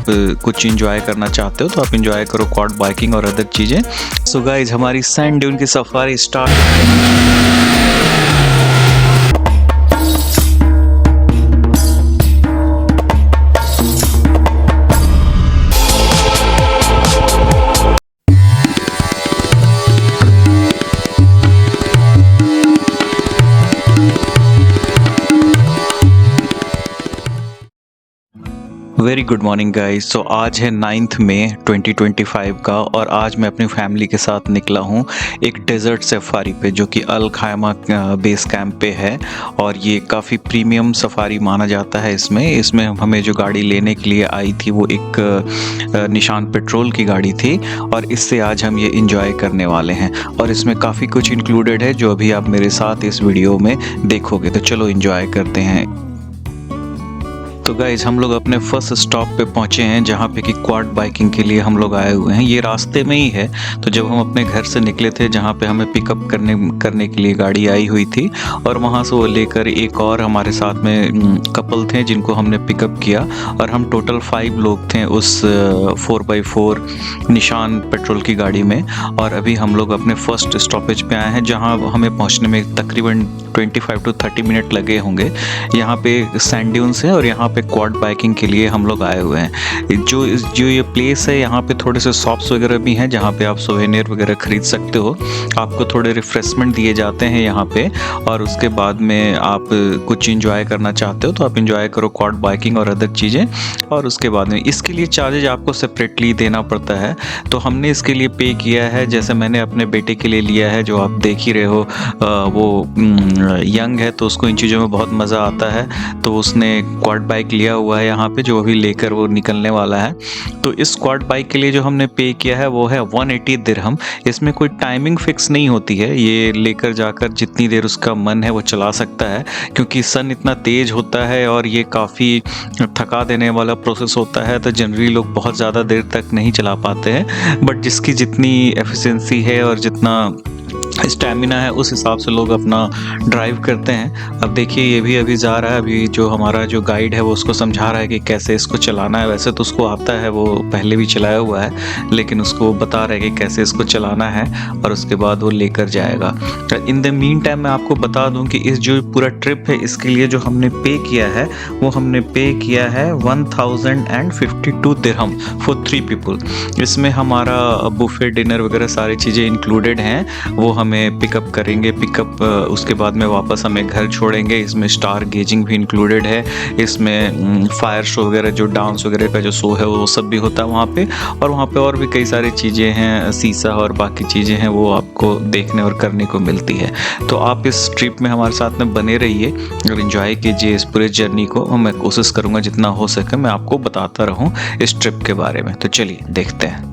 कुछ इंजॉय करना चाहते हो तो आप इंजॉय करो क्वाड बाइकिंग और अदर चीज़ें। सो गाइज हमारी सैंड ड्यून की safari start. Very good morning guys. So आज है 9 मई 2025 का और आज मैं अपनी फैमिली के साथ निकला हूँ एक डेजर्ट सफारी पे जो कि अल खैमा बेस कैंप पे है। और ये काफ़ी प्रीमियम सफारी माना जाता है। इसमें हमें जो गाड़ी लेने के लिए आई थी वो एक निशान पेट्रोल की गाड़ी थी और इससे आज हम ये इंजॉय करने वाले हैं। और इसमें काफ़ी कुछ इंक्लूडेड है जो अभी आप मेरे साथ इस वीडियो में देखोगे। तो चलो इंजॉय करते हैं। तो गाइज हम लोग अपने फर्स्ट स्टॉप पे पहुंचे हैं जहाँ पे कि क्वाड बाइकिंग के लिए हम लोग आए हुए हैं। ये रास्ते में ही है। तो जब हम अपने घर से निकले थे जहाँ पे हमें पिकअप करने के लिए गाड़ी आई हुई थी और वहाँ से वो लेकर एक और हमारे साथ में कपल थे जिनको हमने पिकअप किया और हम टोटल 5 लोग थे उस 4x4 निशान पेट्रोल की गाड़ी में। और अभी हम लोग अपने फर्स्ट स्टॉपेज पे आए हैं जहाँ हमें पहुँचने में तकरीबन 25 to 30 मिनट लगे होंगे। यहाँ पे सैंड ड्यून्स है और यहाँ पे क्वाड बाइकिंग के लिए हम लोग आए हुए हैं। जो ये प्लेस है यहाँ पे थोड़े से शॉप्स वगैरह भी हैं जहाँ पे आप सोवेनियर वगैरह खरीद सकते हो। आपको थोड़े रिफ्रेशमेंट दिए जाते हैं यहाँ पे और उसके बाद में आप कुछ इंजॉय करना चाहते हो तो आप इंजॉय करो क्वाड बाइकिंग और अदर चीज़ें। और उसके बाद में इसके लिए चार्जेज आपको सेपरेटली देना पड़ता है। तो हमने इसके लिए पे किया है। जैसे मैंने अपने बेटे के लिए लिया है जो आप देख ही रहे हो, वो यंग है तो उसको इन चीज़ों में बहुत मज़ा आता है। तो उसने क्वाड बाइक लिया हुआ है यहाँ पे जो अभी लेकर वो निकलने वाला है। तो इस क्वाड बाइक के लिए जो हमने पे किया है वो है 180 दिरहम। इसमें कोई टाइमिंग फिक्स नहीं होती है। ये लेकर जाकर जितनी देर उसका मन है वो चला सकता है क्योंकि सन इतना तेज़ होता है और ये काफ़ी थका देने वाला प्रोसेस होता है। तो जनरली लोग बहुत ज़्यादा देर तक नहीं चला पाते हैं, बट जिसकी जितनी एफिशिएंसी है और जितना स्टैमिना है उस हिसाब से लोग अपना ड्राइव करते हैं। अब देखिए ये भी अभी जा रहा है। अभी जो हमारा जो गाइड है वो उसको समझा रहा है कि कैसे इसको चलाना है। वैसे तो उसको आता है, वो पहले भी चलाया हुआ है, लेकिन उसको बता रहे हैं कि कैसे इसको चलाना है और उसके बाद वो लेकर जाएगा। इन द मीन टाइम मैं आपको बता दूं कि इस जो पूरा ट्रिप है इसके लिए जो हमने पे किया है वो हमने पे किया है 1052 दिरहम फॉर 3 पीपल। इसमें हमारा बुफे डिनर वगैरह सारी चीज़ें इंक्लूडेड हैं। वो हमें पिकअप करेंगे, उसके बाद में वापस हमें घर छोड़ेंगे। इसमें स्टार गेजिंग भी इंक्लूडेड है। इसमें फायर शो वगैरह जो डांस वगैरह का जो शो है वो सब भी होता है वहाँ पे। और वहाँ पे और भी कई सारी चीज़ें हैं, सीसा और बाकी चीज़ें हैं वो आपको देखने और करने को मिलती है। तो आप इस ट्रिप में हमारे साथ में बने रहिए और इन्जॉय कीजिए इस पूरे जर्नी को। मैं कोशिश करूँगा जितना हो सके मैं आपको बताता रहूँ इस ट्रिप के बारे में। तो चलिए देखते हैं।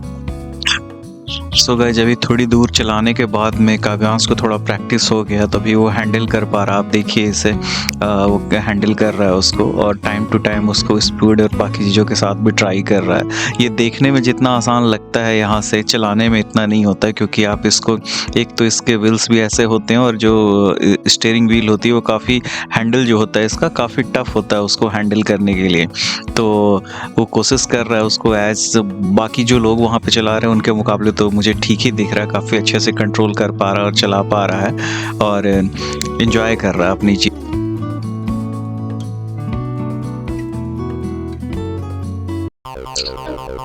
सो गाइस अभी थोड़ी दूर चलाने के बाद में काव्यांश को थोड़ा प्रैक्टिस हो गया तो अभी वो हैंडल कर पा रहा। आप देखिए इसे, वो हैंडल कर रहा है उसको और टाइम टू टाइम उसको स्पीड और बाकी चीज़ों के साथ भी ट्राई कर रहा है। ये देखने में जितना आसान लगता है यहाँ से चलाने में इतना नहीं होता है क्योंकि आप इसको, एक तो इसके व्हील्स भी ऐसे होते हैं और जो स्टीयरिंग व्हील होती है वो काफ़ी, हैंडल जो होता है इसका काफ़ी टफ होता है उसको हैंडल करने के लिए। तो वो कोशिश कर रहा है उसको एज बाकी जो लोग वहाँ पे चला रहे हैं उनके मुकाबले तो मुझे ठीक ही दिख रहा है। काफ़ी अच्छे से कंट्रोल कर पा रहा है और चला पा रहा है और एंजॉय कर रहा है अपनी चीज़।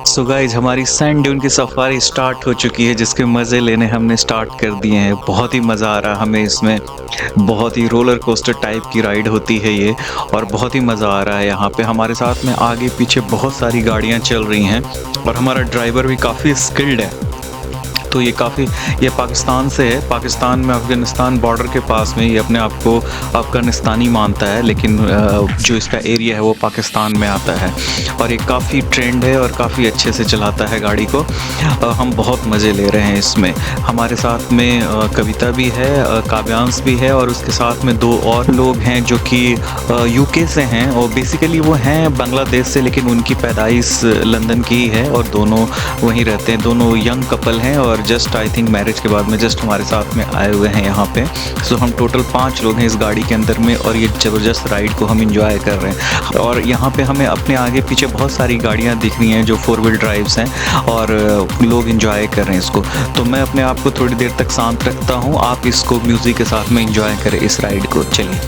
सो गाइज हमारी सैंड ड्यून की सफारी स्टार्ट हो चुकी है जिसके मज़े लेने हमने स्टार्ट कर दिए हैं। बहुत ही मज़ा आ रहा है हमें इसमें। बहुत ही रोलर कोस्टर टाइप की राइड होती है ये और बहुत ही मज़ा आ रहा है। यहाँ पे हमारे साथ में आगे पीछे बहुत सारी गाड़ियाँ चल रही हैं और हमारा ड्राइवर भी काफ़ी स्किल्ड है। तो ये पाकिस्तान से है। पाकिस्तान में अफ़गानिस्तान बॉर्डर के पास में ये अपने आप को अफ़गानिस्तानी मानता है, लेकिन जो इसका एरिया है वो पाकिस्तान में आता है। और ये काफ़ी ट्रेंड है और काफ़ी अच्छे से चलाता है गाड़ी को। हम बहुत मज़े ले रहे हैं इसमें। हमारे साथ में कविता भी है, काव्यांश भी है और उसके साथ में 2 और लोग हैं जो कि यूके से हैं और बेसिकली वो हैं बांग्लादेश से, लेकिन उनकी पैदाइश लंदन की ही है और दोनों वहीं रहते हैं। दोनों यंग कपल हैं और और जस्ट आई थिंक मैरिज के बाद में जस्ट हमारे साथ में आए हुए हैं यहाँ पे। सो हम टोटल 5 लोग हैं इस गाड़ी के अंदर में और ये ज़बरदस्त राइड को हम इंजॉय कर रहे हैं। और यहाँ पे हमें अपने आगे पीछे बहुत सारी गाड़ियाँ दिख रही हैं जो 4 व्हील ड्राइव्स हैं और लोग इंजॉय कर रहे हैं इसको। तो मैं अपने आप को थोड़ी देर तक शांत रखता हूँ, आप इसको म्यूज़िक के साथ में इंजॉय करें इस राइड को। चलिए।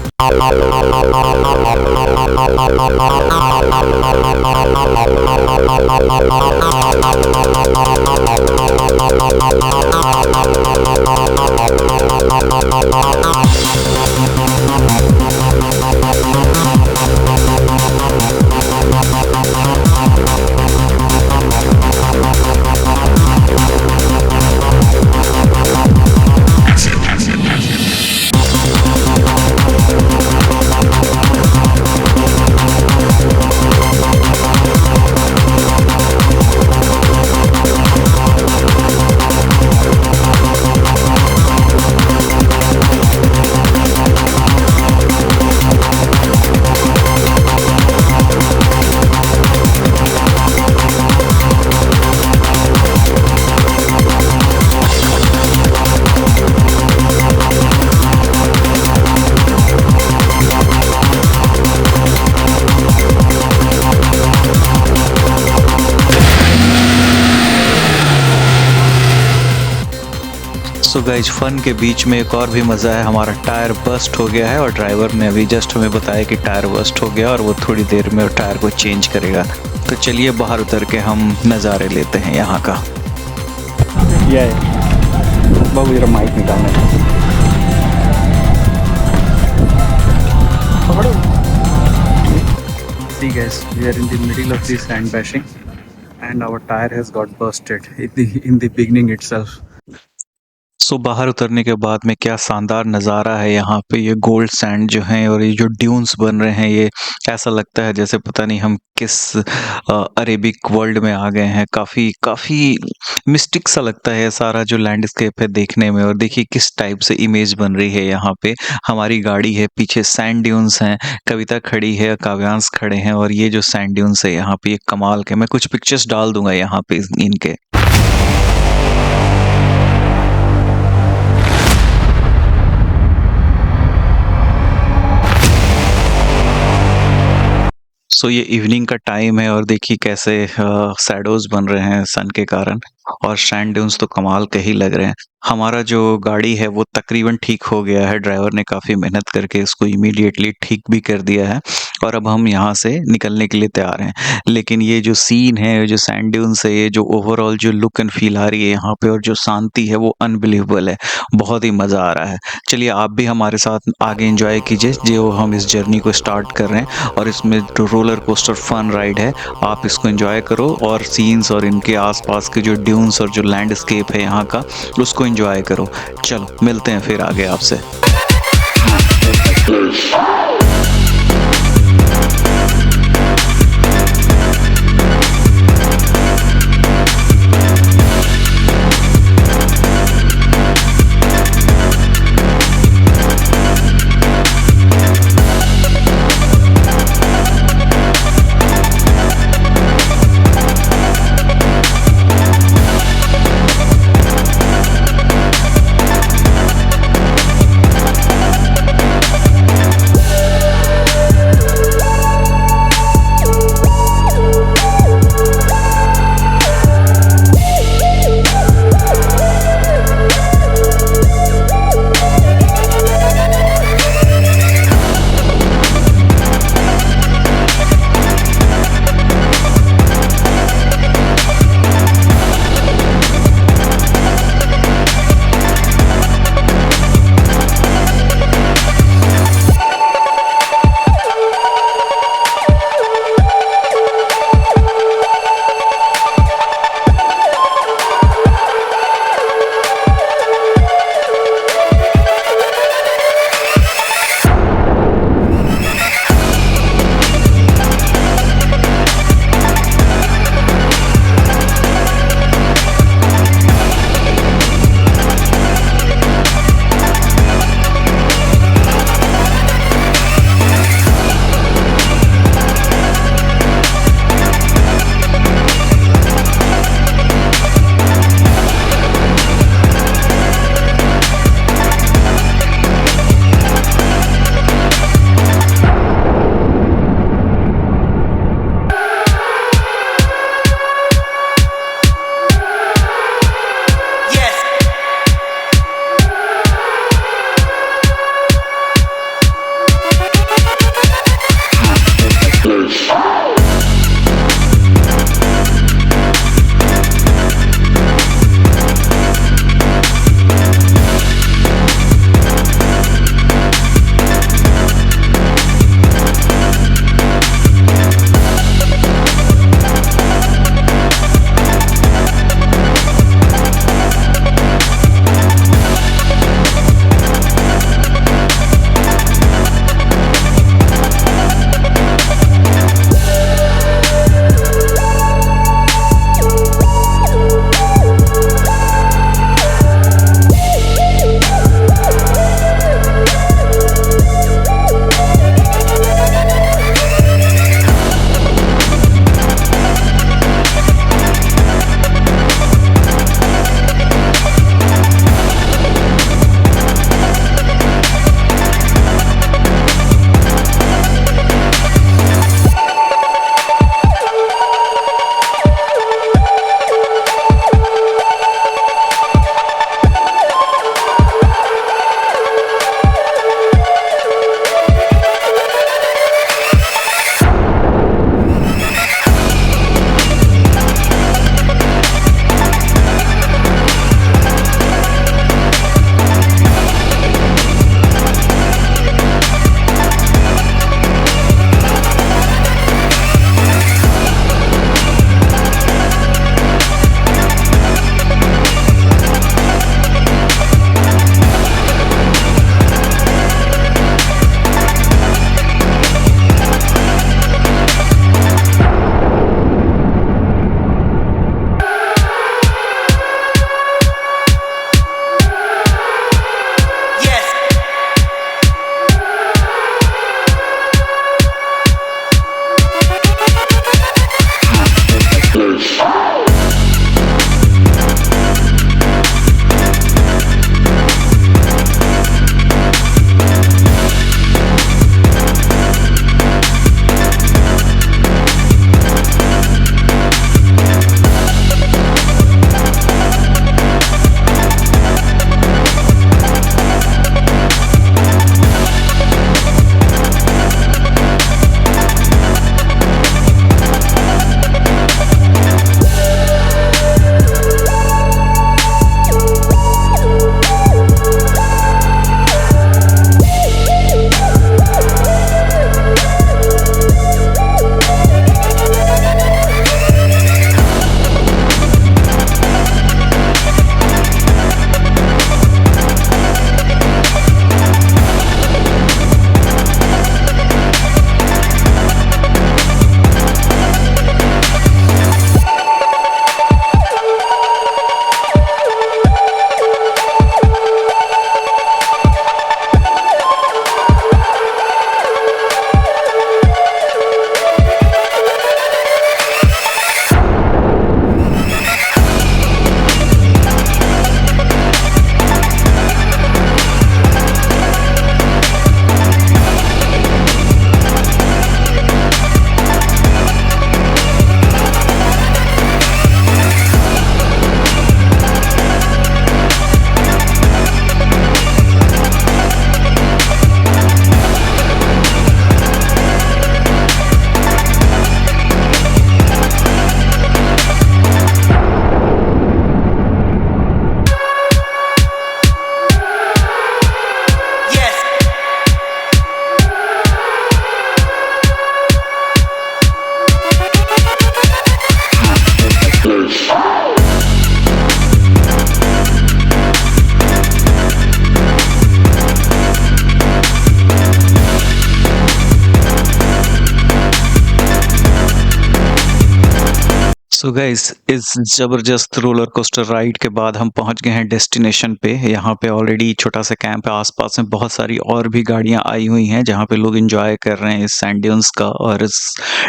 सो गाइज, फन के बीच में एक और भी मज़ा है। हमारा टायर बस्ट हो गया है और ड्राइवर ने अभी जस्ट हमें बताया कि टायर बस्ट हो गया और वो थोड़ी देर में टायर को चेंज करेगा। तो चलिए बाहर उतर के हम नज़ारे लेते हैं यहाँ का। ये बाबू जरा माइक निकालना। See guys, we are in the middle of the sand bashing and our tire has got busted in the beginning itself. सो बाहर उतरने के बाद में क्या शानदार नज़ारा है यहाँ पे। ये गोल्ड सैंड जो हैं और ये जो ड्यून्स बन रहे हैं, ये ऐसा लगता है जैसे पता नहीं हम किस अरेबिक वर्ल्ड में आ गए हैं। काफ़ी मिस्टिक सा लगता है सारा जो लैंडस्केप है देखने में। और देखिए किस टाइप से इमेज बन रही है यहाँ पे। हमारी गाड़ी है, पीछे सैंड ड्यून्स हैं, कविता खड़ी है, काव्यांश खड़े हैं और ये जो सैंड ड्यून्स है यहाँ पे ये कमाल के। मैं कुछ पिक्चर्स डाल दूंगा यहाँ पे इनके। सो ये इवनिंग का टाइम है और देखिए कैसे शैडोज बन रहे हैं सन के कारण और सैंड ड्यून्स तो कमाल के ही लग रहे हैं। हमारा जो गाड़ी है वो तकरीबन ठीक हो गया है। ड्राइवर ने काफ़ी मेहनत करके इसको इमीडिएटली ठीक भी कर दिया है और अब हम यहाँ से निकलने के लिए तैयार हैं। लेकिन ये जो सीन है, ये जो सैंड ड्यून्स है, ये जो ओवरऑल जो लुक एंड फील आ रही है यहाँ पे और जो शांति है वो अनबिलीवेबल है। बहुत ही मज़ा आ रहा है। चलिए आप भी हमारे साथ आगे एंजॉय कीजिए जो हम इस जर्नी को स्टार्ट कर रहे हैं। और इसमें जो रोलर कोस्टर फन राइड है, आप इसको एंजॉय करो और सीन्स और इनके आसपास के जो ड्यून्स और जो लैंडस्केप है यहाँ का, उसको एंजॉय करो। चलो मिलते हैं फिर आगे आपसे। सो गाइस इस ज़बरदस्त रोलर कोस्टर राइड के बाद हम पहुंच गए हैं डेस्टिनेशन पे। यहाँ पे ऑलरेडी छोटा सा कैंप है, आसपास में बहुत सारी और भी गाड़ियां आई हुई हैं जहाँ पे लोग एंजॉय कर रहे हैं इस सैंड ड्यून्स का और इस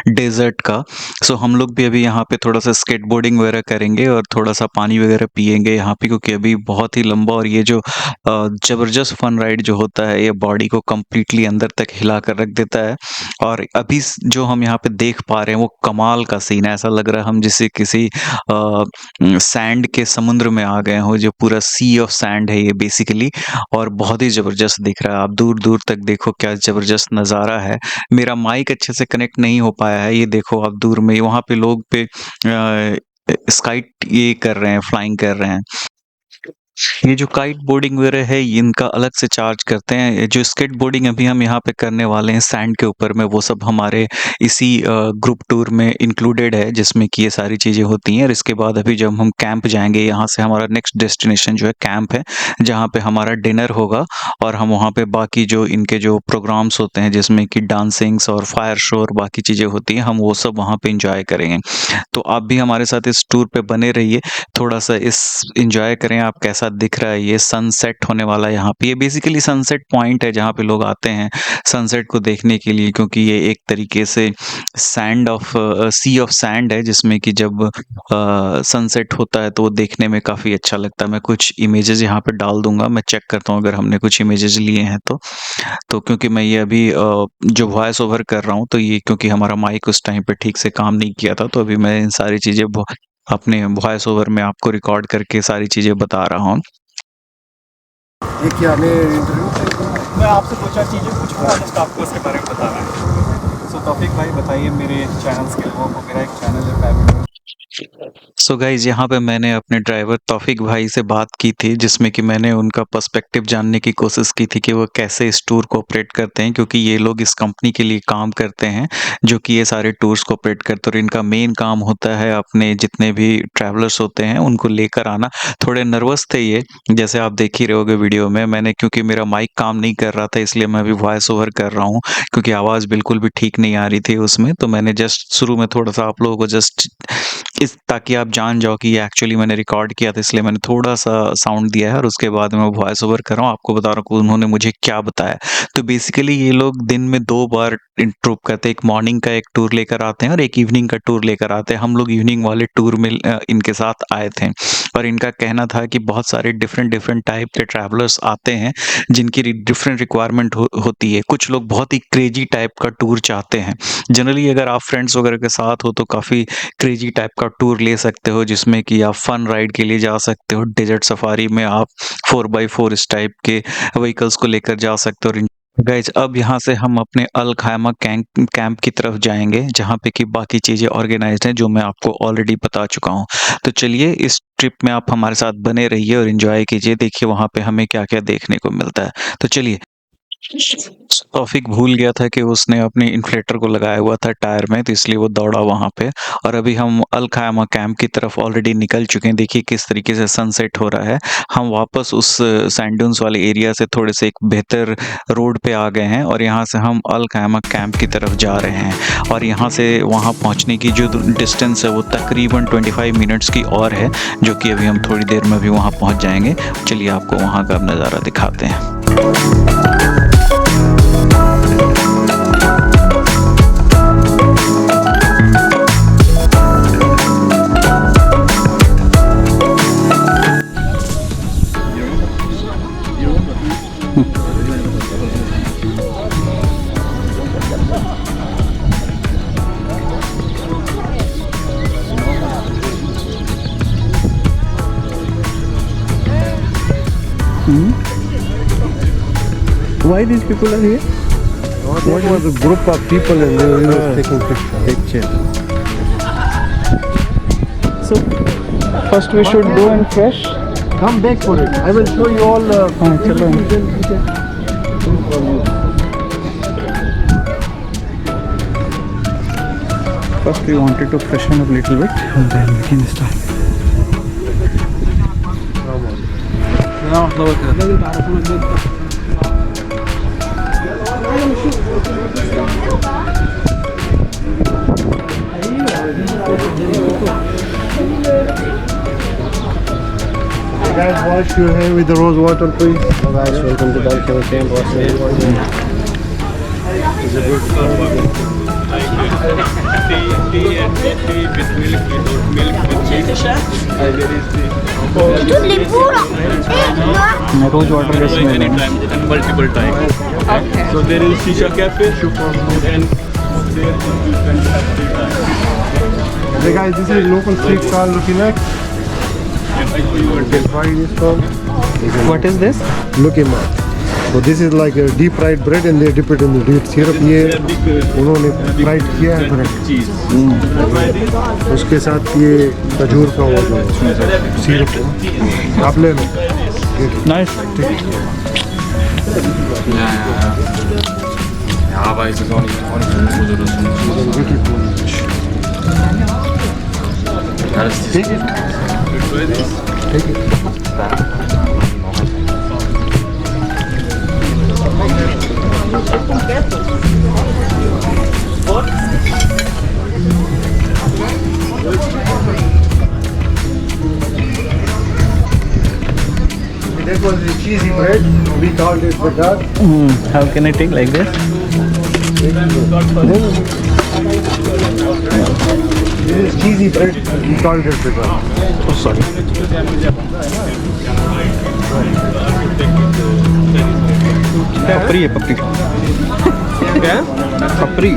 डेजर्ट का। सो हम लोग भी अभी यहाँ पे थोड़ा सा स्केटबोर्डिंग वगैरह करेंगे और थोड़ा सा पानी वगैरह पियेंगे यहाँ पे, क्योंकि अभी बहुत ही लंबा और ये जो ज़बरदस्त फन राइड जो होता है ये बॉडी को कम्प्लीटली अंदर तक हिला कर रख देता है। और अभी जो हम यहाँ पे देख पा रहे हैं वो कमाल का सीन है। ऐसा लग रहा है हम जैसे किसी सैंड के समुद्र में आ गए हो, जो पूरा सी ऑफ सैंड है ये बेसिकली। और बहुत ही ज़बरदस्त दिख रहा है, आप दूर दूर तक देखो क्या ज़बरदस्त नज़ारा है। मेरा माइक अच्छे से कनेक्ट नहीं हो पाया है, ये देखो आप दूर में वहाँ पे लोग पे स्काइट ये कर रहे हैं, फ्लाइंग कर रहे हैं। ये जो काइट बोर्डिंग वगैरह है इनका अलग से चार्ज करते हैं। ये जो स्केट बोर्डिंग अभी हम यहाँ पे करने वाले हैं सैंड के ऊपर में, वो सब हमारे इसी ग्रुप टूर में इंक्लूडेड है, जिसमें कि ये सारी चीज़ें होती हैं। और इसके बाद अभी जब हम कैंप जाएंगे, यहाँ से हमारा नेक्स्ट डेस्टिनेशन जो है कैंप है, जहाँ पे हमारा डिनर होगा। और हम वहाँ पे बाकी जो इनके जो प्रोग्राम्स होते हैं जिसमें कि डांसिंग्स और फायर शो और बाकी चीज़ें होती हैं, हम वो सब वहाँ पे इंजॉय करेंगे। तो आप भी हमारे साथ इस टूर पे बने रहिए, थोड़ा सा इस एंजॉय करें। आप कैसा दिख रहा है, ये सनसेट होने वाला है यहाँ पे। ये बेसिकली सनसेट पॉइंट है जहाँ पे लोग आते हैं सनसेट को देखने के लिए, क्योंकि ये एक तरीके से sand of sea of sand है, जिसमें कि जब सनसेट होता है तो वो देखने में काफ़ी अच्छा लगता है। मैं कुछ इमेजेस यहाँ पे डाल दूंगा, मैं चेक करता हूँ अगर हमने कुछ इमेजेस लिए हैं तो क्योंकि मैं ये अभी जो वॉइस ओवर कर रहा हूँ, तो ये क्योंकि हमारा माइक उस टाइम पे ठीक से काम नहीं किया था, तो अभी मैं इन सारी चीज़ें अपने वॉइस ओवर में आपको रिकॉर्ड करके सारी चीज़ें बता रहा हूँ। ये क्या मैं इंटरव्यू मैं आपसे दो चार चीज़ें पूछूंगा, जस्ट आपको उसके बारे में बताना है। सो तौफीक भाई बताइए, मेरे चैनल्स के लोगों को, मेरा एक चैनल है फैमिली। सो गाइज यहाँ पे मैंने अपने ड्राइवर तौफीक भाई से बात की थी, जिसमें कि मैंने उनका पर्सपेक्टिव जानने की कोशिश की थी कि वो कैसे इस टूर को ऑपरेट करते हैं, क्योंकि ये लोग इस कंपनी के लिए काम करते हैं जो कि ये सारे टूर्स को ऑपरेट करते हैं। और इनका मेन काम होता है अपने जितने भी ट्रैवलर्स होते हैं उनको लेकर आना। थोड़े नर्वस थे ये, जैसे आप देख ही रहे होगे वीडियो में। मैंने क्योंकि मेरा माइक काम नहीं कर रहा था, इसलिए मैं अभी वॉइस ओवर कर रहा हूँ, क्योंकि आवाज़ बिल्कुल भी ठीक नहीं आ रही थी उसमें। तो मैंने जस्ट शुरू में थोड़ा सा आप लोगों को जस्ट इस ताकि आप जान जाओ कि ये एक्चुअली मैंने रिकॉर्ड किया था, इसलिए मैंने थोड़ा सा साउंड दिया है। और उसके बाद मैं वॉइस ओवर कर रहा हूँ, आपको बता रहा हूँ कि उन्होंने मुझे क्या बताया। तो बेसिकली ये लोग दिन में 2 बार ट्रिप करते हैं, एक मॉर्निंग का एक टूर लेकर आते हैं और एक इवनिंग का टूर लेकर आते हैं। हम लोग इवनिंग वाले टूर में इनके साथ आए थे, और इनका कहना था कि बहुत सारे डिफरेंट टाइप के ट्रैवलर्स आते हैं जिनकी डिफरेंट रिक्वायरमेंट होती है। कुछ लोग बहुत ही क्रेजी टाइप का टूर चाहते हैं। जनरली अगर आप फ्रेंड्स वगैरह के साथ हो तो काफ़ी क्रेजी टाइप का टूर ले सकते हो, जिसमें कि आप फन राइड के लिए जा सकते हो। डेजर्ट सफारी में आप 4x4 इस टाइप के व्हीकल्स को लेकर जा सकते हो। गाइज अब यहाँ से हम अपने अल खायमा कैंप की तरफ जाएंगे, जहाँ पे कि बाकी चीज़ें ऑर्गेनाइज्ड हैं जो मैं आपको ऑलरेडी बता चुका हूँ। तो चलिए इस ट्रिप में आप हमारे साथ बने रहिए और एंजॉय कीजिए, देखिए वहाँ पे हमें क्या क्या देखने को मिलता है। तो चलिए। तौफीक भूल गया था कि उसने अपने इन्फ्लेटर को लगाया हुआ था टायर में, तो इसलिए वो दौड़ा वहाँ पे। और अभी हम अल खायमा कैंप की तरफ ऑलरेडी निकल चुके हैं। देखिए किस तरीके से सनसेट हो रहा है। हम वापस उस सैंड ड्यून्स वाले एरिया से थोड़े से एक बेहतर रोड पे आ गए हैं, और यहाँ से हम अल खायमा कैंप की तरफ जा रहे हैं। और यहाँ से वहाँ पहुँचने की जो डिस्टेंस है वो तकरीबन 25 मिनट्स की और है, जो कि अभी हम थोड़ी देर में भी वहाँ पहुँच जाएंगे। चलिए आपको वहाँ का नज़ारा दिखाते हैं। Why these people are here? What was a group of people and they were taking pictures. So first we should go and fresh. Come back for it. I will show you all. चलो। First we wanted to freshen up a little bit and then we can start. Guys, wash your hair with the rose water, please. Hello guys, welcome to Dal Khema Camp. Tea and tea with milk, without milk, with cheese. itu liburan. Rose water is Anytime and multiple times. Okay. So there is Shisha Cafe and there you can have tea time. Hey guys, this is local street stall looking at. And I show you You can try this one. What is this? Look him up. So this is like a deep fried bread and they dip it in the date syrup. ये उन्होंने fried किया है bread. cheese. उसके साथ ये खजूर का वो जो syrup है. आप ले लो. Nice. Ja, aber es ist auch nicht so das ja, das ist Take it. Take it. That was the cheesy bread. We called it bagat. How can I take like this? This is cheesy bread. We called it bagat. Oh, sorry. पपरी है पपरी. क्या? पपरी.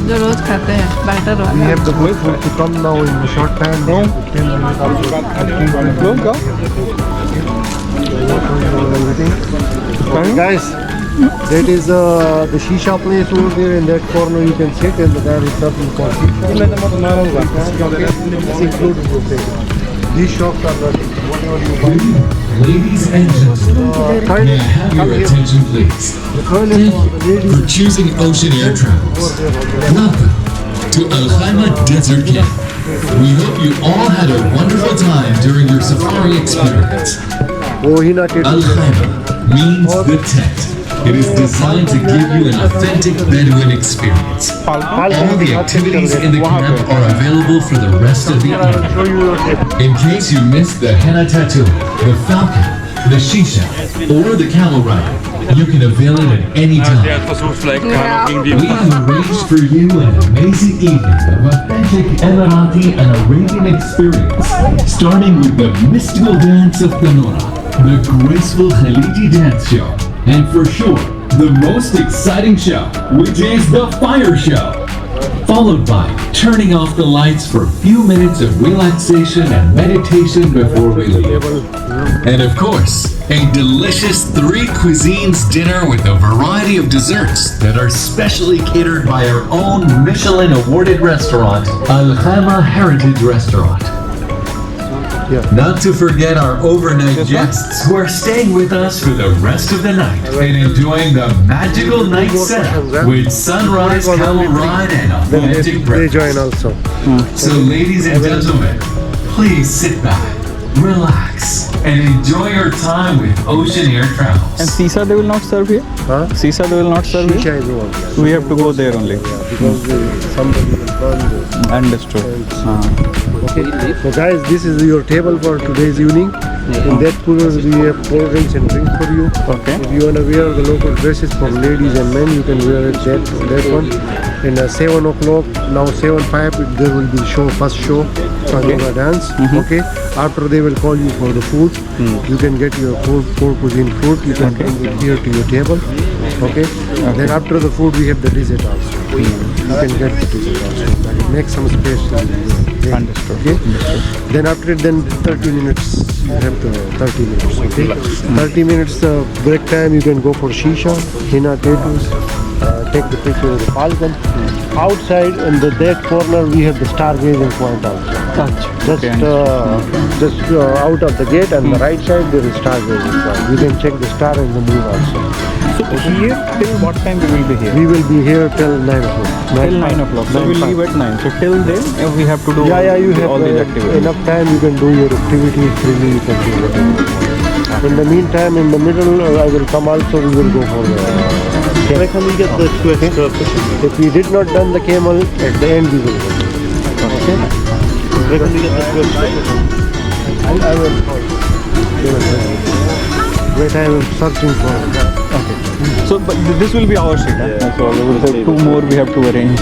जो रोज खाते हैं batter We वाला. have the food to come now in a short time. No. 10 minutes after. Guys, that is the shisha place over there. In that corner you can sit and the guy is serving for shisha. It's included with it. These shops are not whatever you buy. Ladies and gentlemen, Third, may I have your attention please? the toilet Thank for the you ladies for choosing Ocean Air Travels. over there. Welcome to Al Khaimah Desert Camp. We hope you all had a wonderful time during your safari experience. Oh, he not it. Al Khaimah means the tent. It is designed to give you an authentic Bedouin experience. All the activities in the camp are available for the rest of the evening. Show you your table. In case you missed the henna tattoo, the falcon, the shisha, or the camel ride, you can avail it at any time. We have arranged for you an amazing evening of authentic Emirati and Arabian experience, starting with the mystical dance of Tanura, the graceful Khaliji dance show, and for sure, the most exciting show, which is the fire show. Followed by turning off the lights for a few minutes of relaxation and meditation before we leave. And of course, a delicious 3 cuisines dinner with a variety of desserts that are specially catered by our own Michelin awarded restaurant, Al Khaimah Heritage Restaurant. Not to forget our overnight guests who are staying with us for the rest of the night and enjoying the magical night setup with sunrise camel ride and Then authentic they breakfast. join also. So ladies and gentlemen, please sit back, relax, and enjoy your time with Ocean Air And Travels. Sisa they will not serve here? Huh? Sisa they will not serve here? Shisha is the one. We have to go there only. Because somebody will burn this. Understood. Okay. So guys, this is your table for today's evening. In that cooler we have cold drinks and drinks for you. Okay. If you want to wear the local dresses for ladies and men, you can wear it that one. And 7 o'clock, now 7:05, there will be first show, Tanura dance. Okay. After they will call you for the food. You can get your four cuisine food. You can bring it here to your table. Okay. Then after the food, we have the dessert also. You can get the dessert also. Make some space. Understood. Okay. Then after it, then 30 minutes. You have the 30 minutes. Okay. 30 minutes break time. You can go for shisha, henna tattoos. Take the picture of the falcon. Outside in that corner, we have the stargazing point also. Just out of the gate and the right side there is stargazing point. You can check the star and the moon also. So here till what time we will be here? We will be here till 9 o'clock. Till 9 o'clock. So we leave at 9. So till then we have to do You have all these activities. enough time. You can do your activities freely. You can do whatever. In the meantime, in the middle, I will come also. We will go for the. Where can we get the 2 extra? If we did not done the camel, at the end we will go. Okay. Where can we get the 2 extra? I will call. They will tell you. Wait, I am searching for. Okay. So but this will be our seat. Yeah. So we will have two more we have to arrange.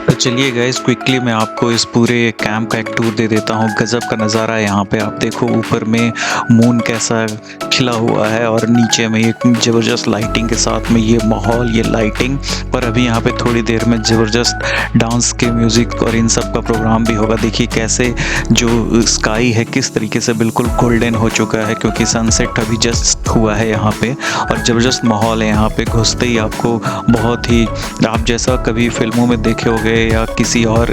तो चलिए guys, quickly मैं आपको इस पूरे camp का एक tour दे देता हूँ। गजब का नज़ारा है यहाँ पे। आप देखो ऊपर में मून कैसा खिला हुआ है और नीचे में एक ज़बरदस्त लाइटिंग के साथ में ये माहौल, ये लाइटिंग। पर अभी यहाँ पे थोड़ी देर में ज़बरदस्त डांस के म्यूज़िक और इन सब का प्रोग्राम भी होगा। देखिए कैसे जो स्काई है किस तरीके से बिल्कुल गोल्डन हो चुका है, क्योंकि सनसेट अभी जस्ट हुआ है यहाँ पे। और ज़बरदस्त माहौल है यहाँ पे। घुसते ही आपको बहुत ही, आप जैसा कभी फिल्मों में देखे होगे या किसी और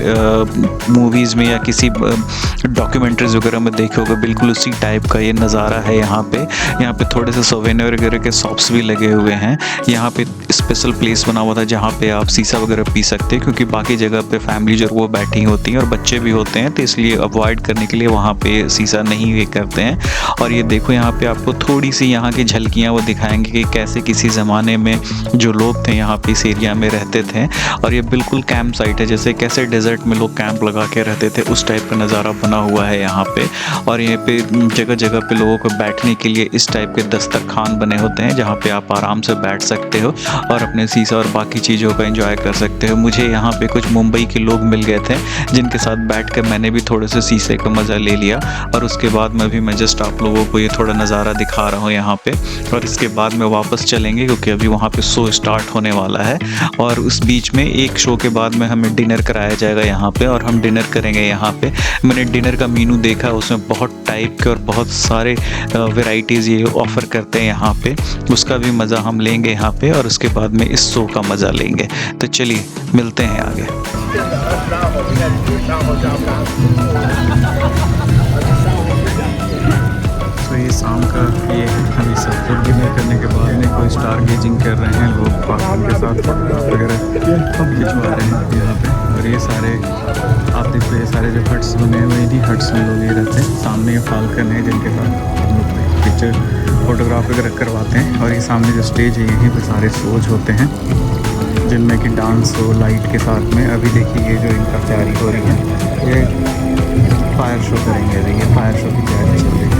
मूवीज़ में या किसी डॉक्यूमेंट्रीज वगैरह में देखे होगे, बिल्कुल उसी टाइप का ये नज़ारा है यहाँ पे। यहाँ पे थोड़े से सोवेनियर वगैरह के शॉप्स भी लगे हुए हैं। यहाँ पे स्पेशल प्लेस बना हुआ था जहाँ पे आप शीशा वगैरह पी सकते हैं, क्योंकि बाकी जगह पे फैमिली जो वो बैठी होती हैं और बच्चे भी होते हैं, तो इसलिए अवॉइड करने के लिए वहाँ पे शीशा नहीं ये करते हैं। और ये देखो यहाँ पे आपको थोड़ी सी यहाँ की झलकियाँ वो दिखाएंगे कि कैसे किसी ज़माने में जो लोग थे यहाँ पे इस एरिया में रहते थे। और ये बिल्कुल कैंप साइट है, जैसे कैसे डेजर्ट में लोग कैंप लगा के रहते थे उस टाइप का नज़ारा बना हुआ है यहाँ पे। और यहाँ पे जगह जगह पे लोगों को बैठने के लिए इस टाइप के दस्तरखान बने होते हैं जहाँ पे आप आराम से बैठ सकते हो और अपने शीशा और बाकी चीज़ों का एंजॉय कर सकते हो। मुझे यहाँ पे कुछ मुंबई के लोग मिल गए थे जिनके साथ बैठ कर मैंने भी थोड़े से शीशे का मज़ा ले लिया। और उसके बाद मैं जस्ट आप लोगों को ये थोड़ा नज़ारा दिखा रहा हूँ यहाँ पे। और इसके बाद में वापस चलेंगे क्योंकि अभी वहाँ पे शो स्टार्ट होने वाला है। और उस बीच में एक शो के बाद में हमें डिनर कराया जाएगा यहाँ पे और हम डिनर करेंगे यहाँ पे। मैंने डिनर का मेनू देखा, उसमें बहुत टाइप के और बहुत सारे वैरायटीज़ ये ऑफ़र करते हैं यहाँ पे। उसका भी मज़ा हम लेंगे यहाँ पे और उसके बाद में इस शो का मज़ा लेंगे। तो चलिए मिलते हैं आगे। तो ये शाम का ये अभी सब फूड डिनर करने के बाद में कोई स्टार गेजिंग कर रहे हैं लोग, पार्किंग के साथ वगैरह खिंचवा रहे हैं यहाँ पे। और ये सारे आप देखो, ये सारे जो हट्स बने हुए हैं, इन्हीं हट्स में लोग ये रहते हैं। सामने ये फाल्कन है जिनके साथ हम लोग पिक्चर फोटोग्राफ वगैरह करवाते हैं। और ये सामने जो स्टेज है यहीं पर सारे शोज होते हैं जिनमें कि डांस हो लाइट के साथ में। अभी देखिए ये जो इनका तैयारी हो रही है, ये फायर शो करेंगे। अभी ये फायर शो की तैयारी चल रही है।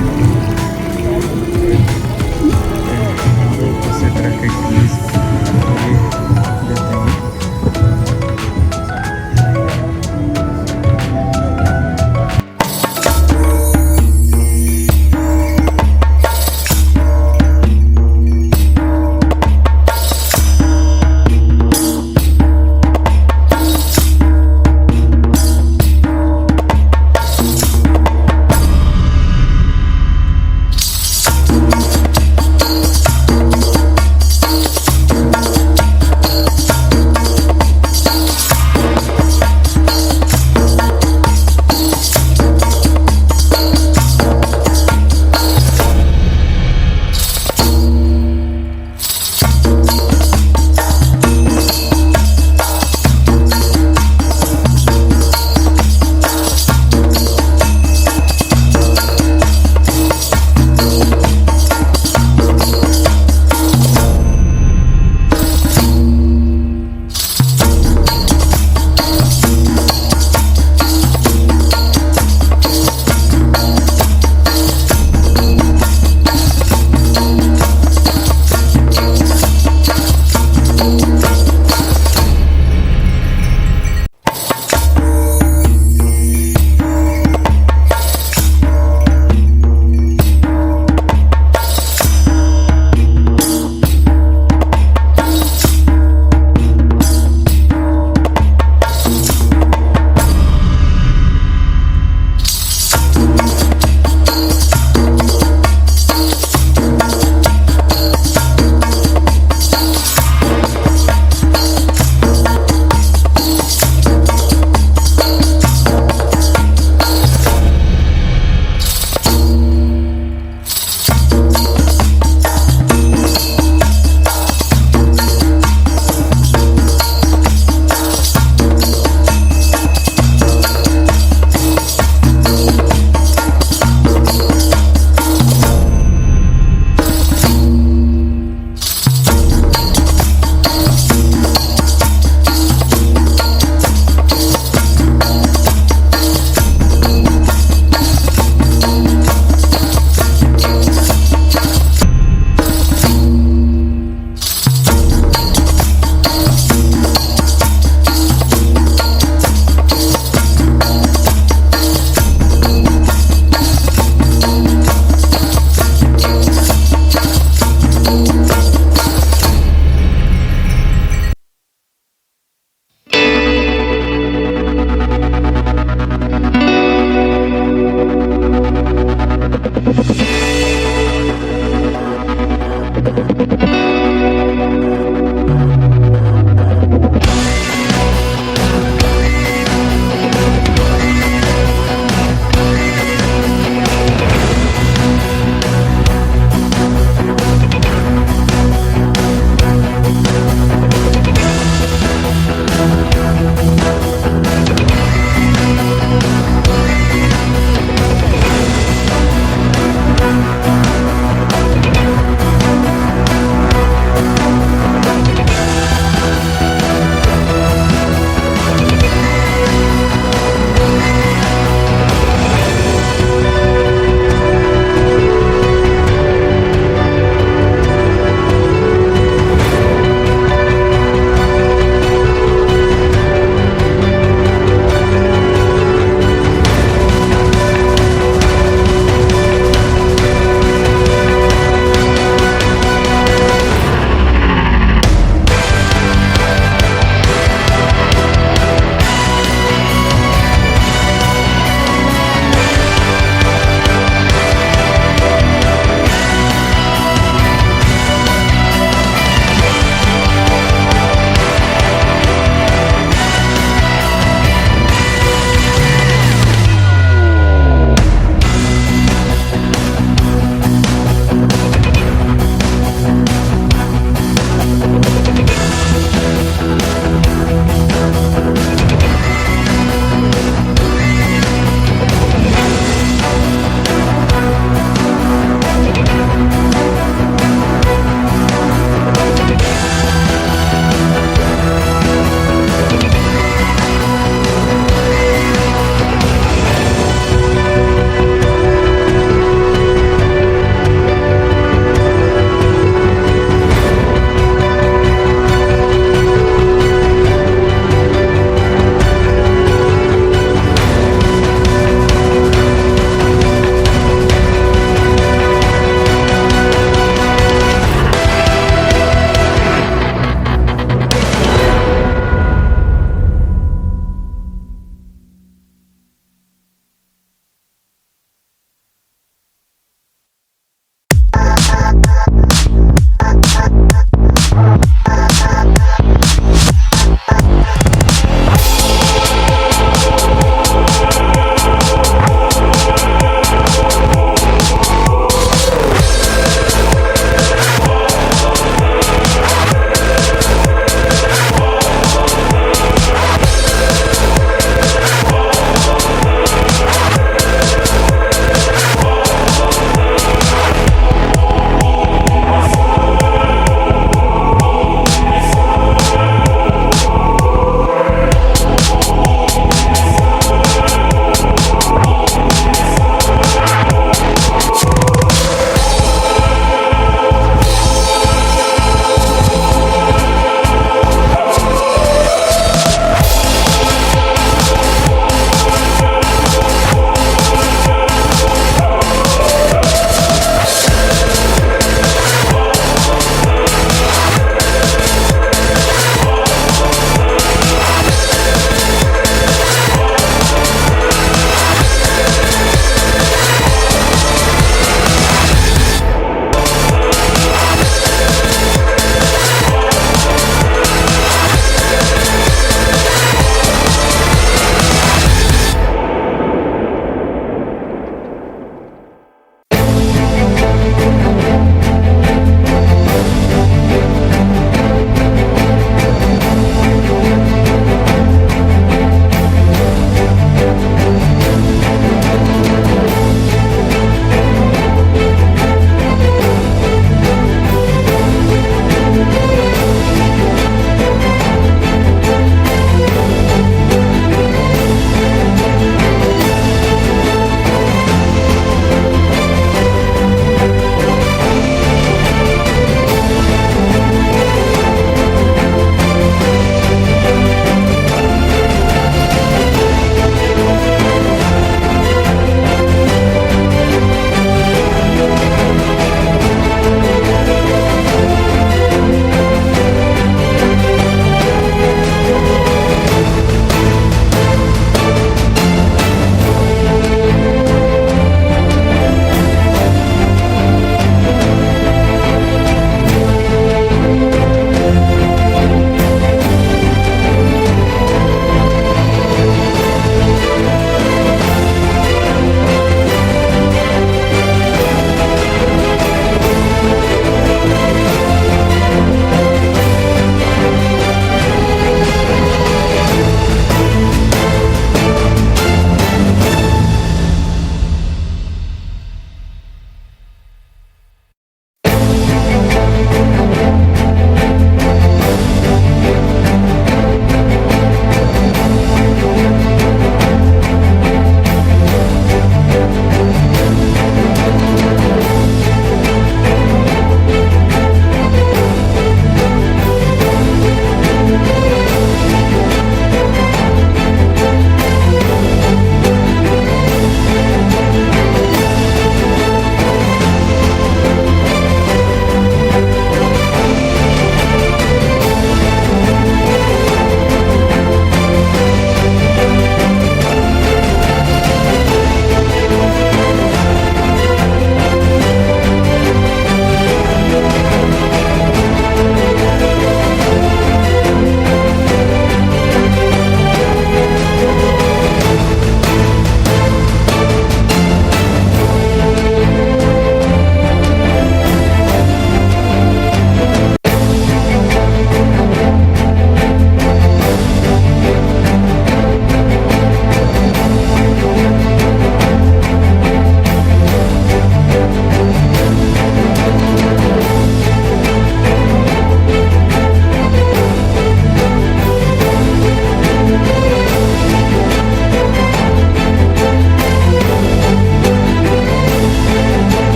इसी तरह के चीज़ देते हैं।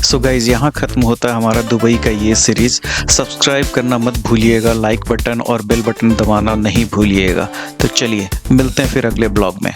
सो गाइज यहाँ ख़त्म होता है हमारा दुबई का ये सीरीज़। सब्सक्राइब करना मत भूलिएगा, लाइक बटन और बेल बटन दबाना नहीं भूलिएगा। तो चलिए मिलते हैं फिर अगले ब्लॉग में।